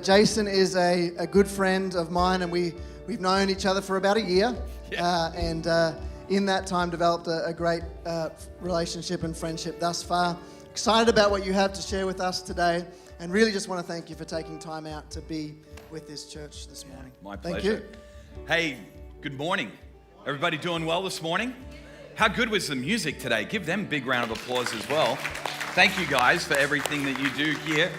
Jason is a good friend of mine, and we've known each other for about a year. And in that time developed a great relationship and friendship thus far. Excited about what you have to share with us today, and really just want to thank you for taking time out to be with this church this morning. My pleasure. Thank you. Hey, good morning. Everybody doing well this morning? How good was the music today? Give them a big round of applause as well. Thank you guys for everything that you do here.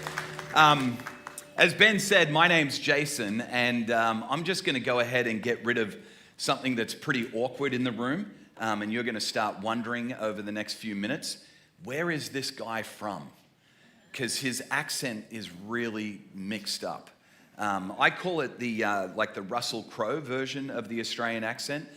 As Ben said, my name's Jason, and I'm just going to go ahead and get rid of something that's pretty awkward in the room, and you're going to start wondering over the next few minutes, where is this guy from? Because his accent is really mixed up. I call it like the Russell Crowe version of the Australian accent.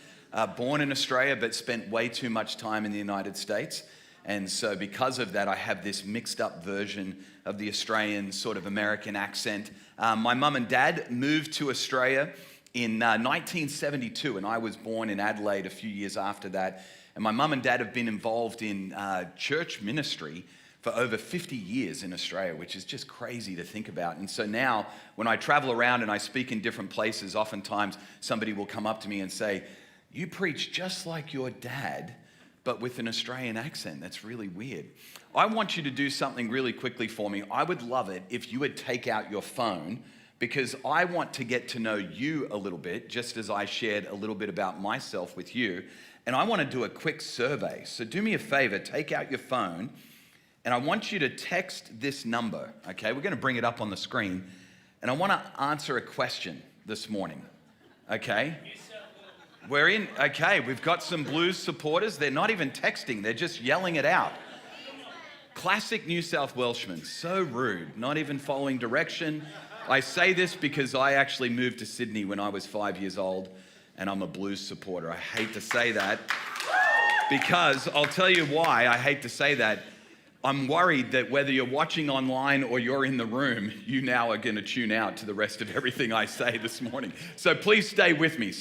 Born in Australia, but spent way too much time in the United States. And so because of that, I have this mixed up version of the Australian sort of American accent. My mum and dad moved to Australia in 1972, and I was born in Adelaide a few years after that. And my mum and dad have been involved in church ministry for over 50 years in Australia, which is just crazy to think about. And so now, when I travel around and I speak in different places, oftentimes somebody will come up to me and say, "You preach just like your dad, but with an Australian accent. That's really weird." I want you to do something really quickly for me. I would love it if you would take out your phone, because I want to get to know you a little bit, just as I shared a little bit about myself with you. And I want to do a quick survey. So do me a favor, take out your phone, and I want you to text this number, okay? We're going to bring it up on the screen. And I want to answer a question this morning, okay? We've got some Blues supporters. They're not even texting, they're just yelling it out. Classic New South Welshmen, so rude, not even following direction. I say this because I actually moved to Sydney when I was 5 years old, and I'm a Blues supporter. I hate to say that, because I'll tell you why I hate to say that. I'm worried that whether you're watching online or you're in the room, you now are going to tune out to the rest of everything I say this morning. So please stay with me,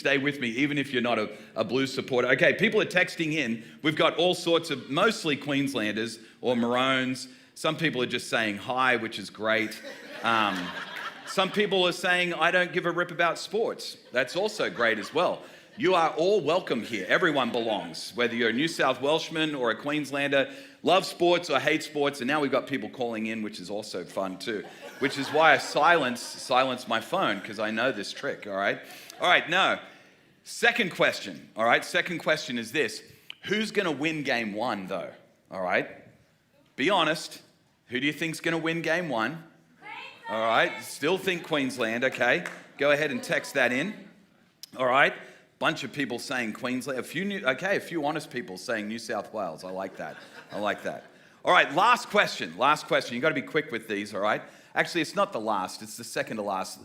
even if you're not a Blues supporter. Okay, people are texting in. We've got all sorts of, mostly Queenslanders or Maroons. Some people are just saying hi, which is great. Some people are saying, "I don't give a rip about sports." That's also great as well. You are all welcome here. Everyone belongs, whether you're a New South Welshman or a Queenslander, love sports or hate sports. And now we've got people calling in, which is also fun too, which is why I silence my phone, because I know this trick, all right? All right, now, second question, all right? Second question is this. Who's going to win game one, though, all right? Be honest. Who do you think's going to win game one? All right, still think Queensland, okay? Go ahead and text that in, all right? Bunch of people saying Queensland, a few honest people saying New South Wales. I like that. All right, last question. You got to be quick with these, all right? Actually, it's not the last, it's the second to last.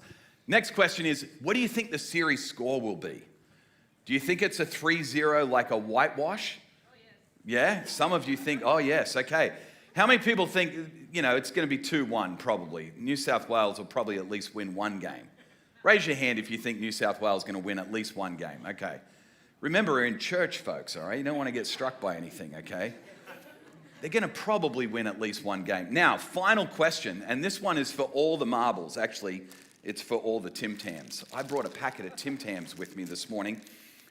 Next question is, what do you think the series score will be? Do you think it's a 3-0 like a whitewash? Oh, yes. Yeah? Some of you think, oh, yes, okay. How many people think, it's going to be 2-1 probably? New South Wales will probably at least win one game. Raise your hand if you think New South Wales is going to win at least one game, okay? Remember, we're in church, folks, all right? You don't want to get struck by anything, okay? They're going to probably win at least one game. Now, final question, and this one is for all the marbles. Actually, it's for all the Tim Tams. I brought a packet of Tim Tams with me this morning,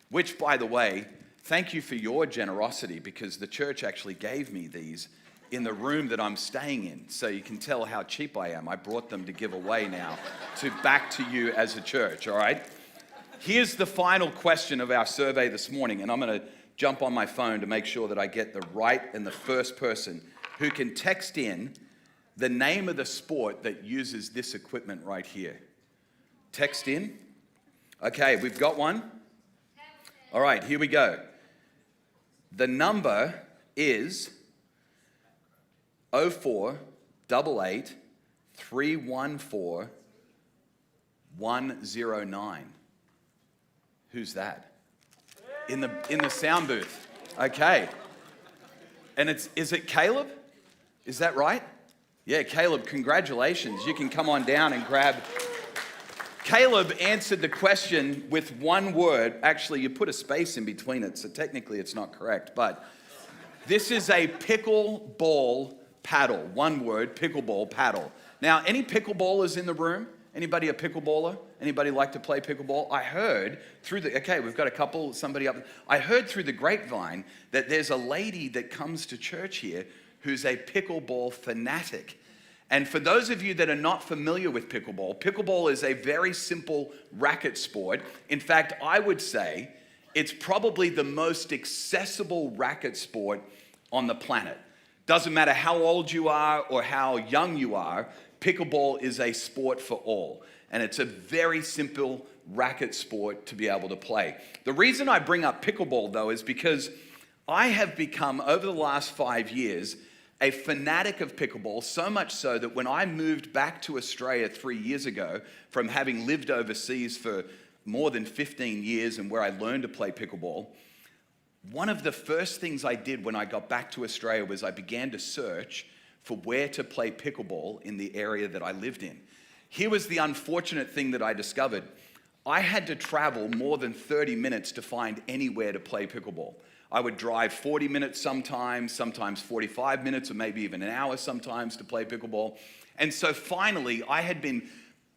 which, by the way, thank you for your generosity, because the church actually gave me these in the room that I'm staying in, so you can tell how cheap I am. I brought them to give away now, back to you as a church, all right? Here's the final question of our survey this morning, and I'm going to jump on my phone to make sure that I get the right and the first person who can text in the name of the sport that uses this equipment right here. Text in. Okay, we've got one. All right, here we go. The number is 0488 314 109. Who's that? In the sound booth. Okay. And is it Caleb? Is that right? Yeah, Caleb, congratulations. You can come on down and grab. Caleb answered the question with one word. Actually, you put a space in between it, so technically it's not correct. But this is a pickleball paddle. One word, pickleball paddle. Now, any pickleballers in the room? Anybody a pickleballer? Anybody like to play pickleball? I heard through we've got a couple, somebody up. I heard through the grapevine that there's a lady that comes to church here who's a pickleball fanatic. And for those of you that are not familiar with pickleball is a very simple racket sport. In fact, I would say it's probably the most accessible racket sport on the planet. Doesn't matter how old you are or how young you are, pickleball is a sport for all. And it's a very simple racket sport to be able to play. The reason I bring up pickleball, though, is because I have become, over the last 5 years, a fanatic of pickleball, so much so that when I moved back to Australia 3 years ago, from having lived overseas for more than 15 years and where I learned to play pickleball, one of the first things I did when I got back to Australia was I began to search for where to play pickleball in the area that I lived in. Here was the unfortunate thing that I discovered. I had to travel more than 30 minutes to find anywhere to play pickleball. I would drive 40 minutes sometimes 45 minutes, or maybe even an hour sometimes to play pickleball. And so finally, I had been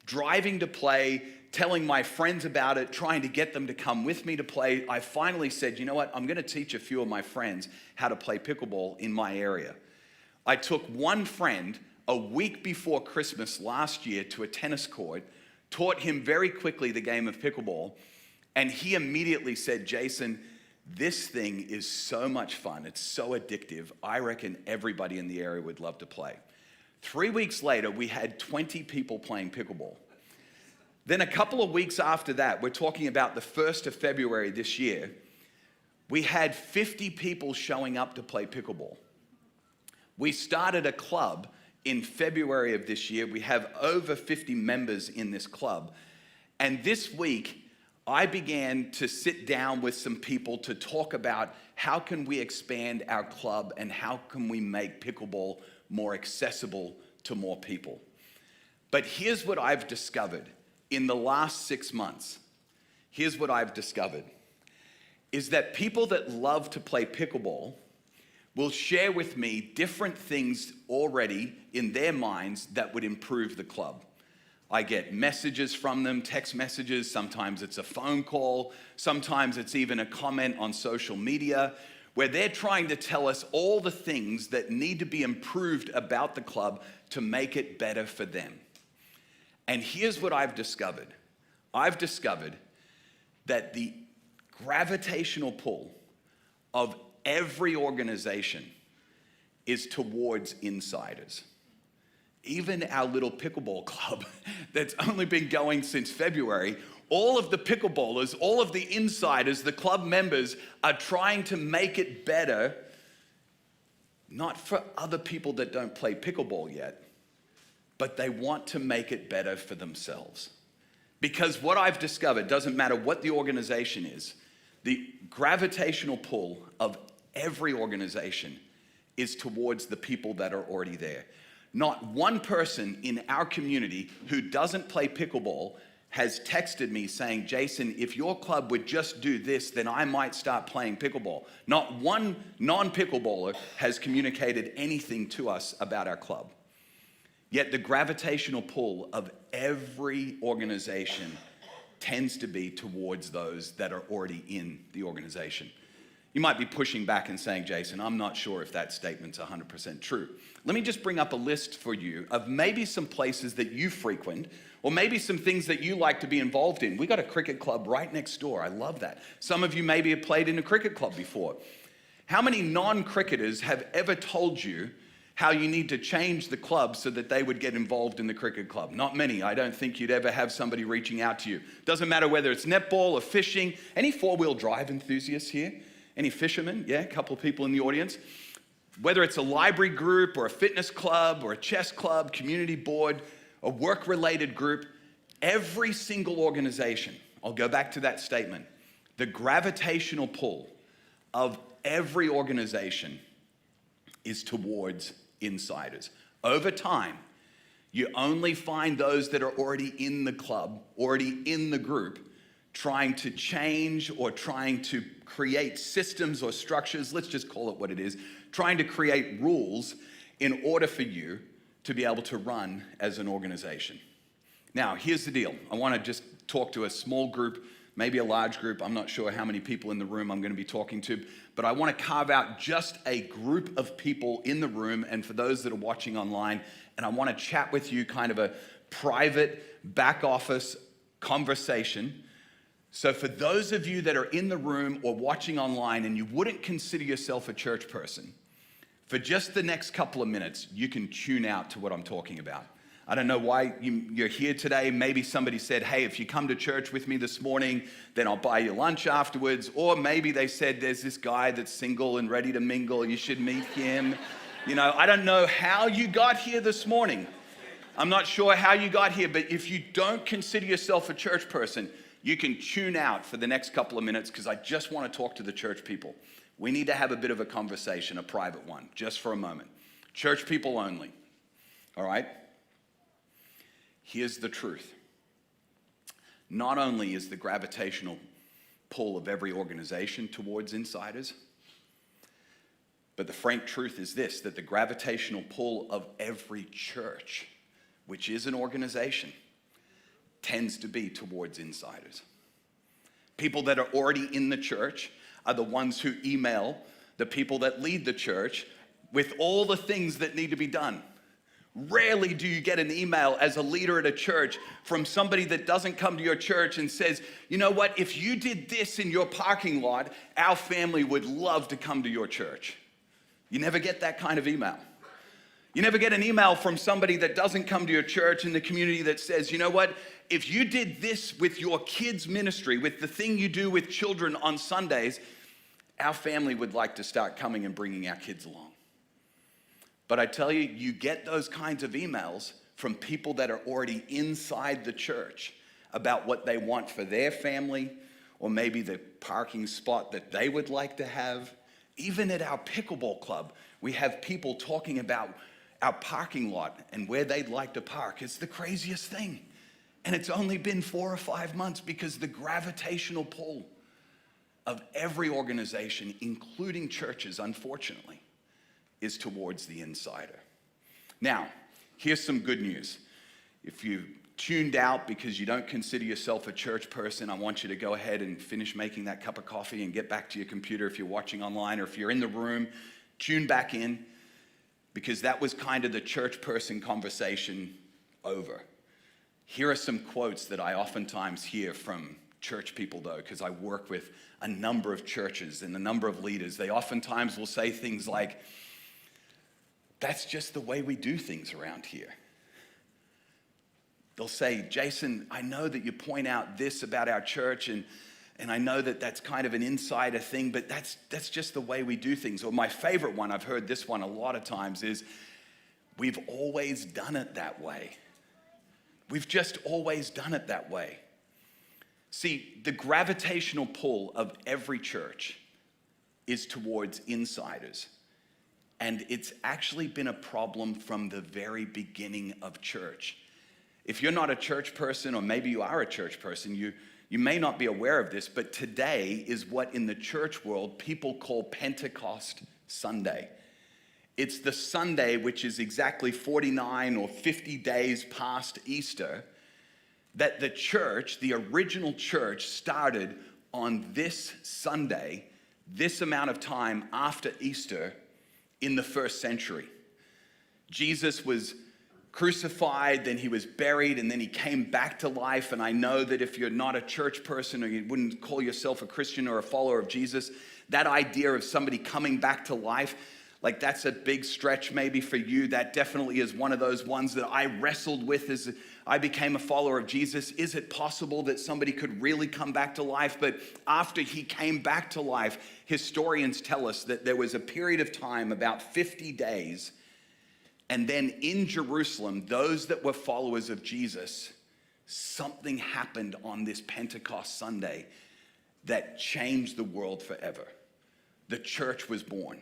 driving to play, telling my friends about it, trying to get them to come with me to play. I finally said, you know what, I'm gonna teach a few of my friends how to play pickleball in my area. I took one friend a week before Christmas last year to a tennis court, taught him very quickly the game of pickleball, and he immediately said, Jason, this thing is so much fun. It's so addictive. I reckon everybody in the area would love to play. 3 weeks later, we had 20 people playing pickleball. Then a couple of weeks after that, we're talking about the 1st of February this year, we had 50 people showing up to play pickleball. We started a club in February of this year. We have over 50 members in this club. And this week, I began to sit down with some people to talk about how can we expand our club and how can we make pickleball more accessible to more people. But here's what I've discovered in the last 6 months. Here's what I've discovered, is that people that love to play pickleball will share with me different things already in their minds that would improve the club. I get messages from them, text messages, sometimes it's a phone call, sometimes it's even a comment on social media, where they're trying to tell us all the things that need to be improved about the club to make it better for them. And here's what I've discovered. I've discovered that the gravitational pull of every organization is towards insiders. Even our little pickleball club that's only been going since February, all of the pickleballers, all of the insiders, the club members are trying to make it better, not for other people that don't play pickleball yet, but they want to make it better for themselves. Because what I've discovered, doesn't matter what the organization is, the gravitational pull of every organization is towards the people that are already there. Not one person in our community who doesn't play pickleball has texted me saying, Jason, if your club would just do this, then I might start playing pickleball. Not one non-pickleballer has communicated anything to us about our club. Yet the gravitational pull of every organization tends to be towards those that are already in the organization. You might be pushing back and saying, Jason, I'm not sure if that statement's 100% true. Let me just bring up a list for you of maybe some places that you frequent, or maybe some things that you like to be involved in. We got a cricket club right next door. I love that. Some of you maybe have played in a cricket club before. How many non-cricketers have ever told you how you need to change the club so that they would get involved in the cricket club? Not many. I don't think you'd ever have somebody reaching out to you. Doesn't matter whether it's netball or fishing. Any four-wheel drive enthusiasts here? Any fishermen? Yeah, a couple of people in the audience. Whether it's a library group or a fitness club or a chess club, community board, a work-related group, every single organization, I'll go back to that statement, the gravitational pull of every organization is towards insiders. Over time, you only find those that are already in the club, already in the group, trying to change or trying to create systems or structures, let's just call it what it is, trying to create rules in order for you to be able to run as an organization. Now, here's the deal. I want to just talk to a small group, maybe a large group. I'm not sure how many people in the room I'm going to be talking to, but I want to carve out just a group of people in the room and for those that are watching online, and I want to chat with you kind of a private back office conversation. So for those of you that are in the room or watching online and you wouldn't consider yourself a church person, for just the next couple of minutes, you can tune out to what I'm talking about. I don't know why you're here today. Maybe somebody said, hey, if you come to church with me this morning, then I'll buy you lunch afterwards. Or maybe they said, there's this guy that's single and ready to mingle. You should meet him. You know, I don't know how you got here this morning. I'm not sure how you got here, but if you don't consider yourself a church person, you can tune out for the next couple of minutes because I just want to talk to the church people. We need to have a bit of a conversation, a private one, just for a moment. Church people only, all right? Here's the truth. Not only is the gravitational pull of every organization towards insiders, but the frank truth is this, that the gravitational pull of every church, which is an organization, tends to be towards insiders. People that are already in the church are the ones who email the people that lead the church with all the things that need to be done. Rarely do you get an email as a leader at a church from somebody that doesn't come to your church and says, you know what, if you did this in your parking lot, our family would love to come to your church. You never get that kind of email. You never get an email from somebody that doesn't come to your church in the community that says, you know what, if you did this with your kids' ministry, with the thing you do with children on Sundays, our family would like to start coming and bringing our kids along. But I tell you, you get those kinds of emails from people that are already inside the church about what they want for their family, or maybe the parking spot that they would like to have. Even at our pickleball club, we have people talking about our parking lot and where they'd like to park. It's the craziest thing. And it's only been 4 or 5 months because the gravitational pull of every organization, including churches, unfortunately, is towards the insider. Now, here's some good news. If you tuned out because you don't consider yourself a church person, I want you to go ahead and finish making that cup of coffee and get back to your computer if you're watching online, or if you're in the room, tune back in, because that was kind of the church person conversation over. Here are some quotes that I oftentimes hear from church people, though, because I work with a number of churches and a number of leaders. They oftentimes will say things like, that's just the way we do things around here. They'll say, Jason, I know that you point out this about our church, and I know that that's kind of an insider thing, but that's just the way we do things. Or my favorite one, I've heard this one a lot of times, is we've always done it that way. We've just always done it that way. See, the gravitational pull of every church is towards insiders. And it's actually been a problem from the very beginning of church. If you're not a church person, or maybe you are a church person, you may not be aware of this, but today is what in the church world people call Pentecost Sunday. It's the Sunday which is exactly 49 or 50 days past Easter, that the church, the original church, started on this Sunday, this amount of time after Easter, in the first century. Jesus was crucified, then he was buried, and then he came back to life. And I know that if you're not a church person, or you wouldn't call yourself a Christian or a follower of Jesus, that idea of somebody coming back to life, like that's a big stretch maybe for you. That definitely is one of those ones that I wrestled with as I became a follower of Jesus. Is it possible that somebody could really come back to life? But after he came back to life, historians tell us that there was a period of time, about 50 days, and then in Jerusalem, those that were followers of Jesus, something happened on this Pentecost Sunday that changed the world forever. The church was born.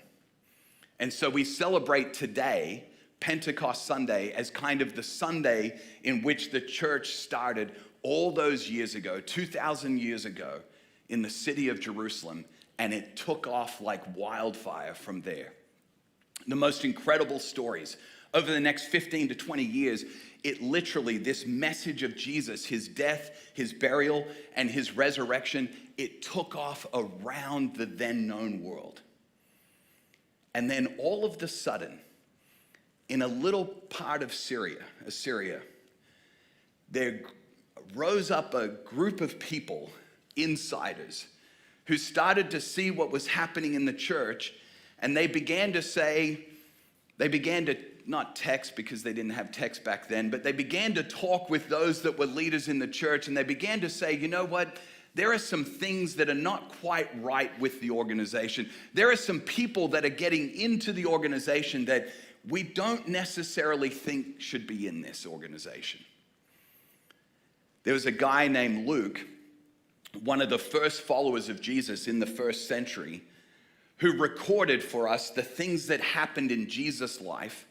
And so we celebrate today, Pentecost Sunday, as kind of the Sunday in which the church started all those years ago, 2,000 years ago, in the city of Jerusalem, and it took off like wildfire from there. The most incredible stories over the next 15 to 20 years, it literally, this message of Jesus, his death, his burial, and his resurrection, it took off around the then known world. And then all of the sudden, in a little part of Assyria, there rose up a group of people, insiders, who started to see what was happening in the church, and they began to not text, because they didn't have text back then, but they began to talk with those that were leaders in the church, and they began to say, you know what? There are some things that are not quite right with the organization. There are some people that are getting into the organization that we don't necessarily think should be in this organization. There was a guy named Luke, one of the first followers of Jesus in the first century, who recorded for us the things that happened in Jesus' life.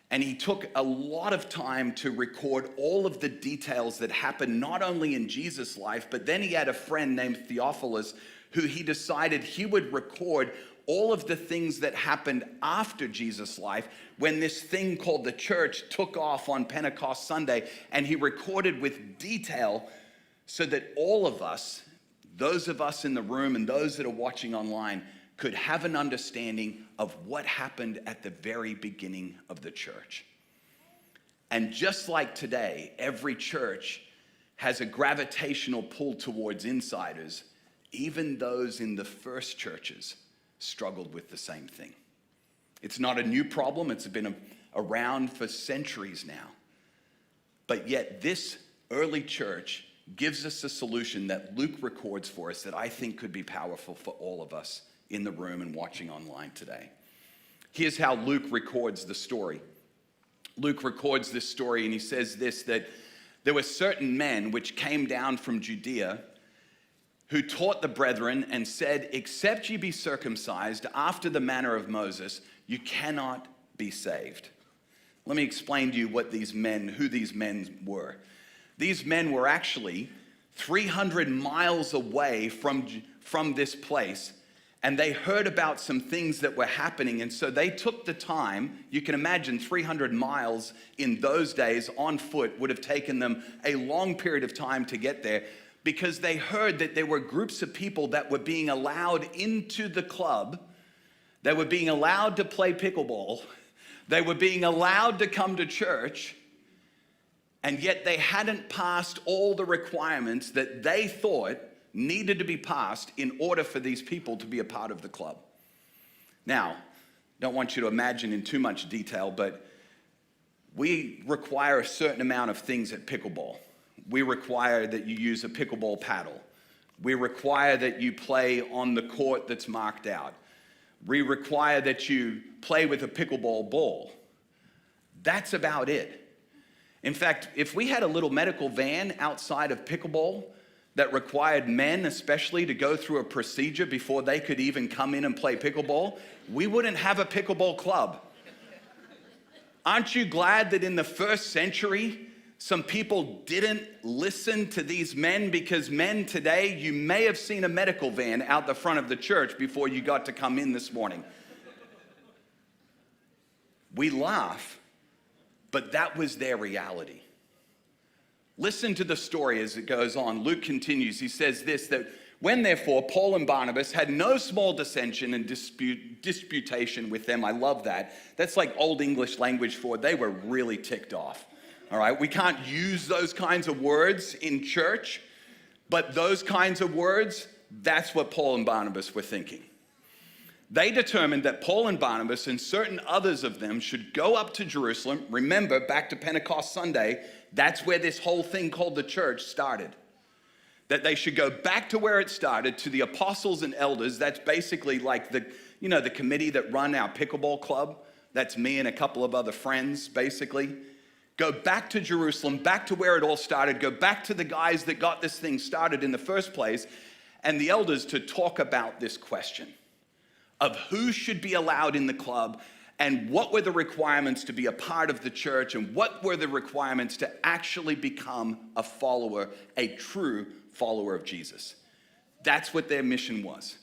And he took a lot of time to record all of the details that happened not only in Jesus' life, but then he had a friend named Theophilus who he decided he would record all of the things that happened after Jesus' life when this thing called the church took off on Pentecost Sunday. And he recorded with detail so that all of us, those of us in the room and those that are watching online, could have an understanding of what happened at the very beginning of the church. And just like today, every church has a gravitational pull towards insiders. Even those in the first churches struggled with the same thing. It's not a new problem. It's been around for centuries now. But yet this early church gives us a solution that Luke records for us that I think could be powerful for all of us in the room and watching online today. Here's how Luke records the story. Luke records this story, and he says this, that there were certain men which came down from Judea who taught the brethren and said, except ye be circumcised after the manner of Moses, you cannot be saved. Let me explain to you who these men were. These men were actually 300 miles away from this place, and they heard about some things that were happening, and so they took the time. You can imagine 300 miles in those days on foot would have taken them a long period of time to get there, because they heard that there were groups of people that were being allowed into the club, they were being allowed to play pickleball, they were being allowed to come to church, and yet they hadn't passed all the requirements that they thought needed to be passed in order for these people to be a part of the club. Now, don't want you to imagine in too much detail, but we require a certain amount of things at pickleball. We require that you use a pickleball paddle. We require that you play on the court that's marked out. We require that you play with a pickleball ball. That's about it. In fact, if we had a little medical van outside of pickleball that required men especially to go through a procedure before they could even come in and play pickleball, we wouldn't have a pickleball club. Aren't you glad that in the first century, some people didn't listen to these men? Because men today, you may have seen a medical van out the front of the church before you got to come in this morning. We laugh, but that was their reality. Listen to the story as it goes on. Luke continues. He says this, that when therefore Paul and Barnabas had no small dissension and disputation with them. I love that. That's like old English language for they were really ticked off. All right, we can't use those kinds of words in church, but those kinds of words, that's what Paul and Barnabas were thinking. They determined that Paul and Barnabas and certain others of them should go up to Jerusalem. Remember, back to Pentecost Sunday, that's where this whole thing called the church started. That they should go back to where it started, to the apostles and elders. That's basically like the committee that run our pickleball club. That's me and a couple of other friends, basically. Go back to Jerusalem, back to where it all started. Go back to the guys that got this thing started in the first place. And the elders to talk about this question of who should be allowed in the club, and what were the requirements to be a part of the church, and what were the requirements to actually become a follower, a true follower of Jesus. That's what their mission was.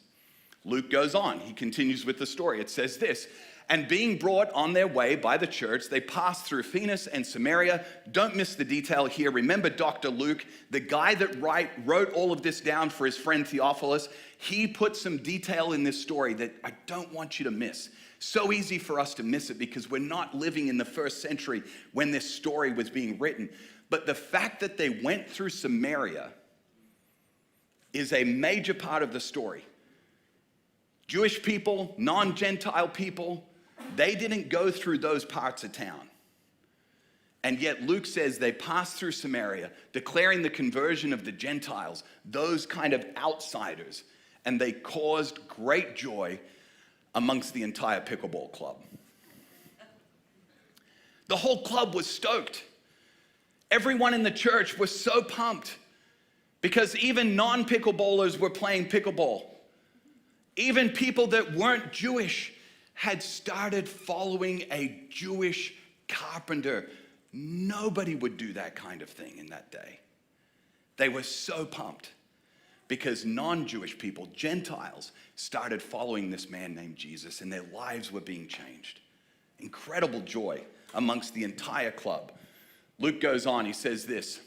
Luke goes on. He continues with the story. It says this, And being brought on their way by the church, they passed through Phoenix and Samaria. Don't miss the detail here. Remember Dr. Luke, the guy that wrote all of this down for his friend Theophilus. He put some detail in this story that I don't want you to miss. So easy for us to miss it because we're not living in the first century when this story was being written. But the fact that they went through Samaria is a major part of the story. Jewish people, non-Gentile people, they didn't go through those parts of town. And yet Luke says they passed through Samaria, declaring the conversion of the Gentiles, those kind of outsiders, and they caused great joy amongst the entire pickleball club. The whole club was stoked. Everyone in the church was so pumped because even non-pickleballers were playing pickleball. Even people that weren't Jewish had started following a Jewish carpenter. Nobody would do that kind of thing in that day. They were so pumped because non-Jewish people, Gentiles, started following this man named Jesus and their lives were being changed. Incredible joy amongst the entire club. Luke goes on, he says this,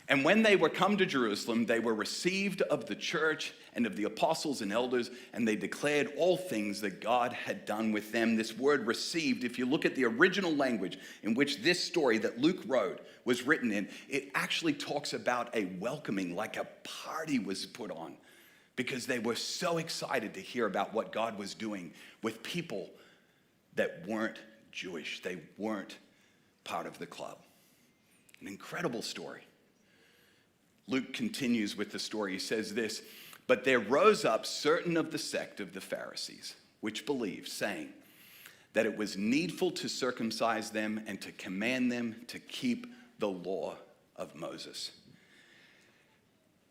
"And when they were come to Jerusalem, they were received of the church and of the apostles and elders, and they declared all things that God had done with them." This word received, if you look at the original language in which this story that Luke wrote was written in, it actually talks about a welcoming, like a party was put on, because they were so excited to hear about what God was doing with people that weren't Jewish. They weren't part of the club. An incredible story. Luke continues with the story. He says this, "But there rose up certain of the sect of the Pharisees, which believed, saying that it was needful to circumcise them and to command them to keep the law of Moses."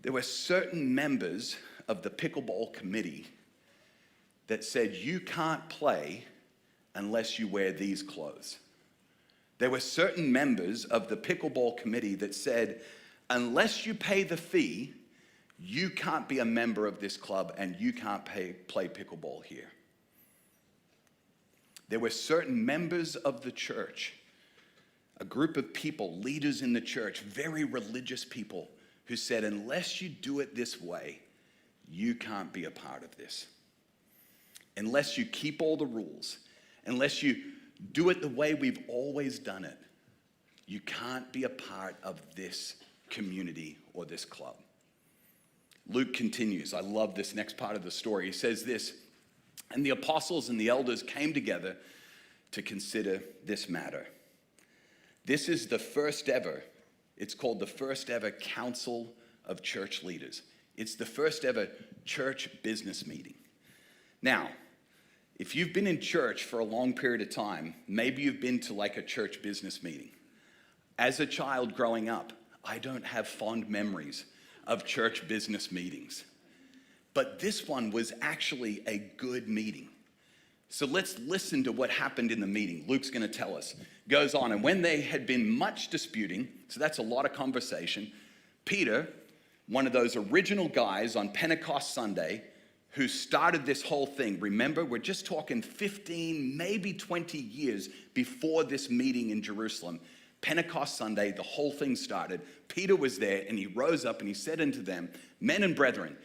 There were certain members of the pickleball committee that said, you can't play unless you wear these clothes. There were certain members of the pickleball committee that said, unless you pay the fee, you can't be a member of this club and you can't play pickleball here. There were certain members of the church, a group of people, leaders in the church, very religious people, who said, unless you do it this way, you can't be a part of this. Unless you keep all the rules, unless you do it the way we've always done it, you can't be a part of this community or this club. Luke continues. I love this next part of the story. He says this, "And the apostles and the elders came together to consider this matter." This is the first ever, it's called the first ever Council of Church Leaders. It's the first ever church business meeting. Now, if you've been in church for a long period of time, maybe you've been to like a church business meeting. As a child growing up, I don't have fond memories of church business meetings. But this one was actually a good meeting. So let's listen to what happened in the meeting. Luke's going to tell us. Goes on, "And when they had been much disputing," so that's a lot of conversation, "Peter, one of those original guys on Pentecost Sunday who started this whole thing," remember, we're just talking 15, maybe 20 years before this meeting in Jerusalem. Pentecost Sunday, the whole thing started. Peter was there and he rose up and he said unto them, "Men and brethren,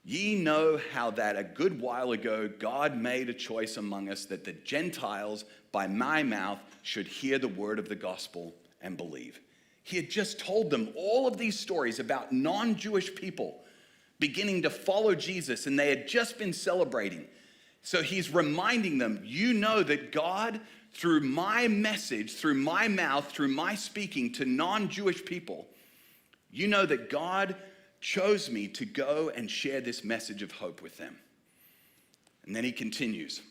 ye know how that a good while ago God made a choice among us that the Gentiles by my mouth should hear the word of the gospel and believe." He had just told them all of these stories about non-Jewish people beginning to follow Jesus, and they had just been celebrating. So he's reminding them, you know that God, through my message, through my mouth, through my speaking to non-Jewish people, you know that God chose me to go and share this message of hope with them. And then he continues,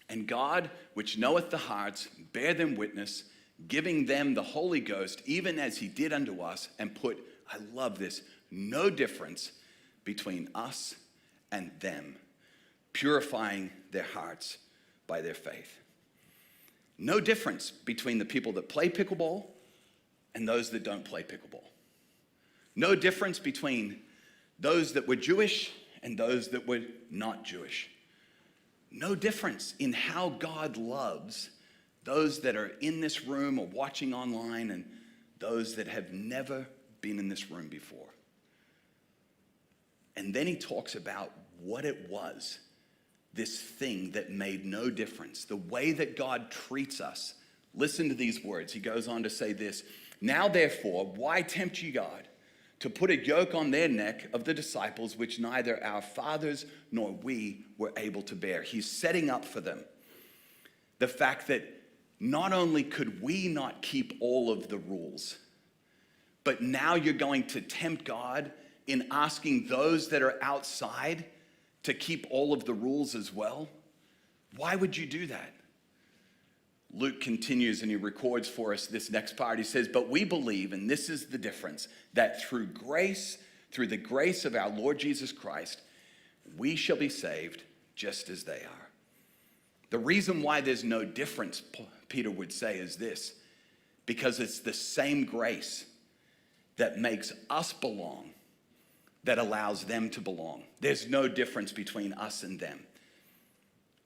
"And God, which knoweth the hearts, bear them witness, giving them the Holy Ghost, even as he did unto us, and put," I love this, "no difference between us and them, purifying their hearts by their faith." No difference between the people that play pickleball and those that don't play pickleball. No difference between those that were Jewish and those that were not Jewish. No difference in how God loves those that are in this room or watching online and those that have never been in this room before. And then he talks about what it was, this thing that made no difference, the way that God treats us. Listen to these words. He goes on to say this, "Now therefore, why tempt ye God to put a yoke on their neck of the disciples, which neither our fathers nor we were able to bear?" He's setting up for them the fact that not only could we not keep all of the rules, but now you're going to tempt God in asking those that are outside to keep all of the rules as well? Why would you do that? Luke continues and he records for us this next part. He says, "But we believe," and this is the difference, "that through the grace of our Lord Jesus Christ, we shall be saved just as they are." The reason why there's no difference, Peter would say, is this: because it's the same grace that makes us belong that allows them to belong. There's no difference between us and them.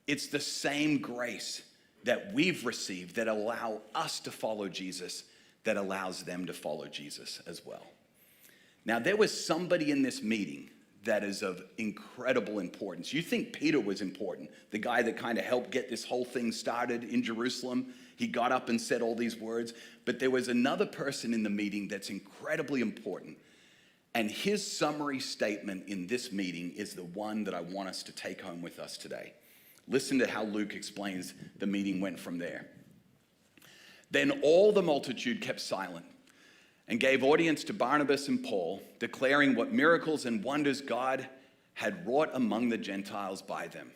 It's the same grace that we've received that allow us to follow Jesus that allows them to follow Jesus as well. Now, there was somebody in this meeting that is of incredible importance. You think Peter was important, the guy that kind of helped get this whole thing started in Jerusalem. He got up and said all these words, but there was another person in the meeting that's incredibly important. And his summary statement in this meeting is the one that I want us to take home with us today. Listen to how Luke explains the meeting went from there. "Then all the multitude kept silent and gave audience to Barnabas and Paul, declaring what miracles and wonders God had wrought among the Gentiles by them.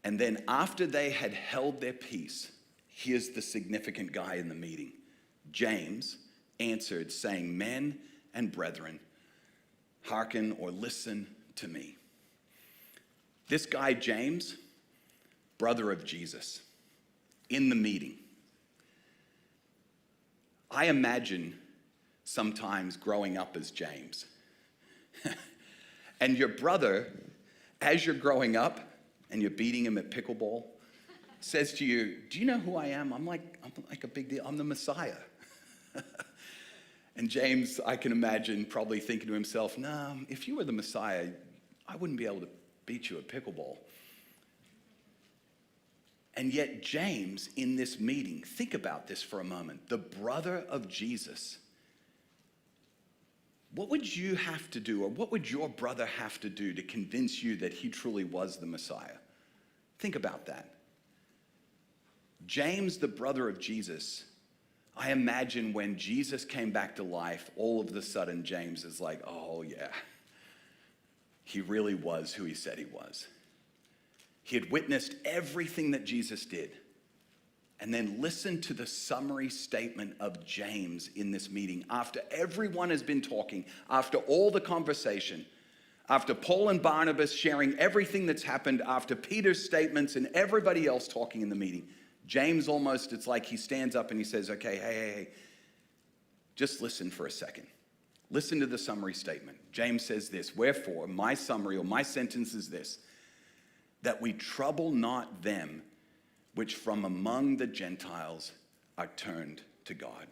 And then after they had held their peace," here's the significant guy in the meeting, "James answered, saying, 'Men and brethren, hearken or listen to me.'" This guy, James, brother of Jesus, in the meeting. I imagine sometimes growing up as James. And your brother, as you're growing up and you're beating him at pickleball, says to you, "Do you know who I am? I'm like a big deal. I'm the Messiah." And James, I can imagine, probably thinking to himself, "No, if you were the Messiah, I wouldn't be able to beat you at pickleball." And yet James, in this meeting, think about this for a moment, the brother of Jesus, what would you have to do, or what would your brother have to do to convince you that he truly was the Messiah? Think about that. James, the brother of Jesus, I imagine when Jesus came back to life, all of a sudden James is like, "Oh yeah, he really was who he said he was." He had witnessed everything that Jesus did. And then listen to the summary statement of James in this meeting. After everyone has been talking, after all the conversation, after Paul and Barnabas sharing everything that's happened, after Peter's statements and everybody else talking in the meeting, James almost, it's like he stands up and he says, "Okay, hey, just listen for a second. Listen to the summary statement." James says this, "Wherefore, my summary or my sentence is this, that we trouble not them which from among the Gentiles are turned to God."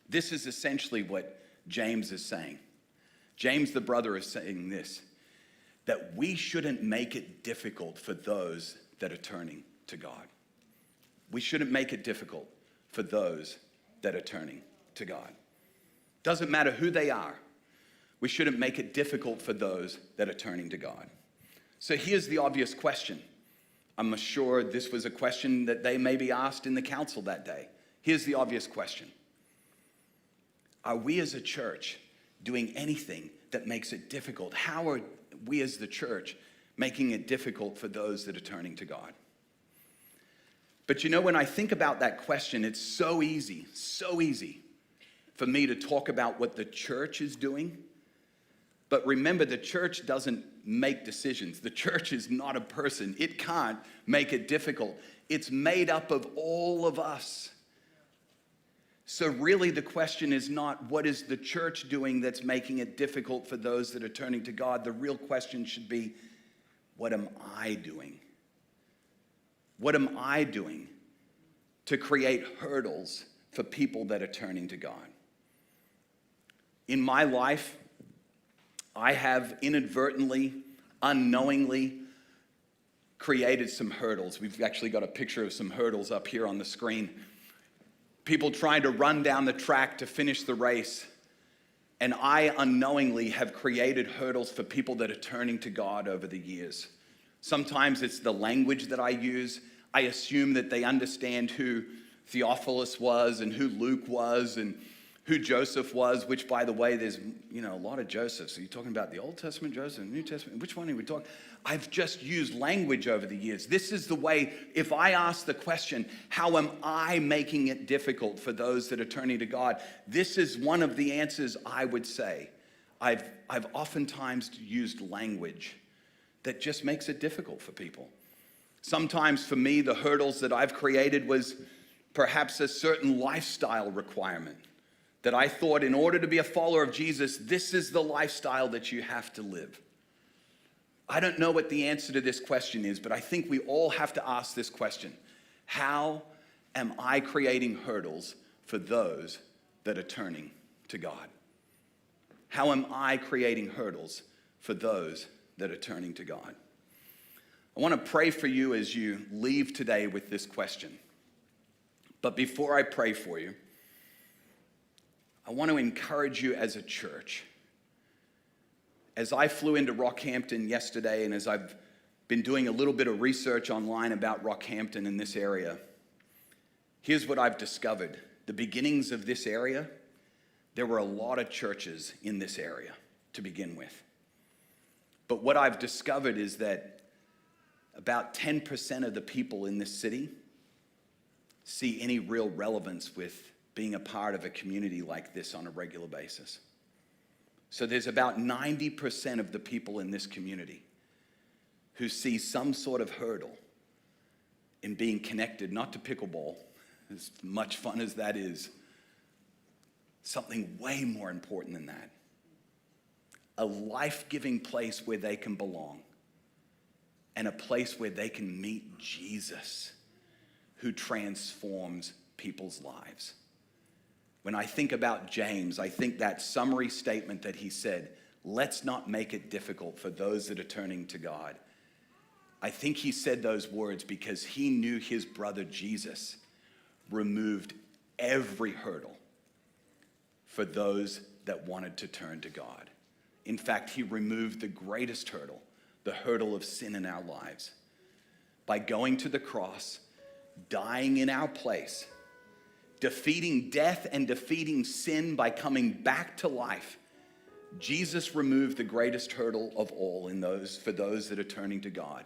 This is essentially what James is saying. James, the brother, is saying this, that we shouldn't make it difficult for those that are turning to God. We shouldn't make it difficult for those that are turning to God. Doesn't matter who they are. We shouldn't make it difficult for those that are turning to God. So here's the obvious question. I'm sure this was a question that they maybe asked in the council that day. Here's the obvious question. Are we as a church doing anything that makes it difficult? How are we as the church making it difficult for those that are turning to God? But you know, when I think about that question, it's so easy for me to talk about what the church is doing. But remember, the church doesn't make decisions. The church is not a person. It can't make it difficult. It's made up of all of us. So really the question is not what is the church doing that's making it difficult for those that are turning to God. The real question should be, what am I doing? What am I doing to create hurdles for people that are turning to God? In my life, I have inadvertently, unknowingly created some hurdles. We've actually got a picture of some hurdles up here on the screen. People trying to run down the track to finish the race. And I unknowingly have created hurdles for people that are turning to God over the years. Sometimes it's the language that I use. I assume that they understand who Theophilus was and who Luke was and who Joseph was, which, by the way, there's a lot of Josephs. Are you talking about the Old Testament Joseph, the New Testament? Which one are we talking? I've just used language over the years. This is the way, if I ask the question, how am I making it difficult for those that are turning to God? This is one of the answers I would say. I've oftentimes used language that just makes it difficult for people. Sometimes for me, the hurdles that I've created was perhaps a certain lifestyle requirement. That I thought in order to be a follower of Jesus, this is the lifestyle that you have to live. I don't know what the answer to this question is, but I think we all have to ask this question. How am I creating hurdles for those that are turning to God? How am I creating hurdles for those that are turning to God? I want to pray for you as you leave today with this question. But before I pray for you, I want to encourage you as a church. As I flew into Rockhampton yesterday, and as I've been doing a little bit of research online about Rockhampton in this area, here's what I've discovered. The beginnings of this area, there were a lot of churches in this area to begin with. But what I've discovered is that about 10% of the people in this city see any real relevance with being a part of a community like this on a regular basis. So there's about 90% of the people in this community who see some sort of hurdle in being connected, not to pickleball, as much fun as that is, something way more important than that. A life-giving place where they can belong and a place where they can meet Jesus, who transforms people's lives. When I think about James, I think that summary statement that he said, let's not make it difficult for those that are turning to God. I think he said those words because he knew his brother Jesus removed every hurdle for those that wanted to turn to God. In fact, he removed the greatest hurdle, the hurdle of sin in our lives. By going to the cross, dying in our place, defeating death and defeating sin by coming back to life, Jesus removed the greatest hurdle of all for those that are turning to God.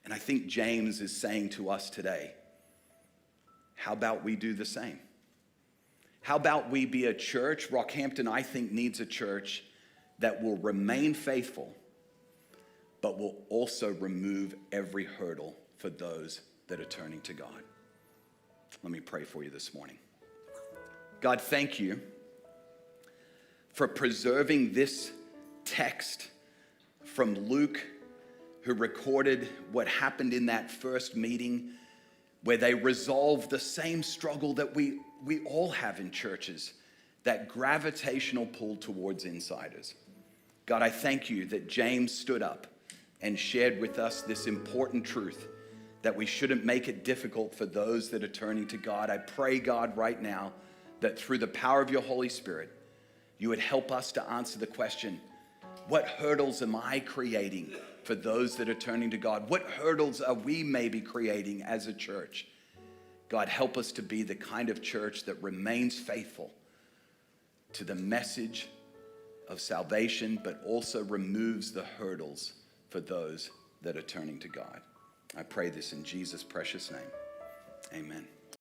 And I think James is saying to us today, how about we do the same? How about we be a church? Rockhampton, I think, needs a church that will remain faithful, but will also remove every hurdle for those that are turning to God. Let me pray for you this morning. God, thank you for preserving this text from Luke, who recorded what happened in that first meeting where they resolved the same struggle that we all have in churches, that gravitational pull towards insiders. God, I thank you that James stood up and shared with us this important truth that we shouldn't make it difficult for those that are turning to God. I pray, God, right now, that through the power of your Holy Spirit, you would help us to answer the question, what hurdles am I creating for those that are turning to God? What hurdles are we maybe creating as a church? God, help us to be the kind of church that remains faithful to the message of salvation, but also removes the hurdles for those that are turning to God. I pray this in Jesus' precious name. Amen.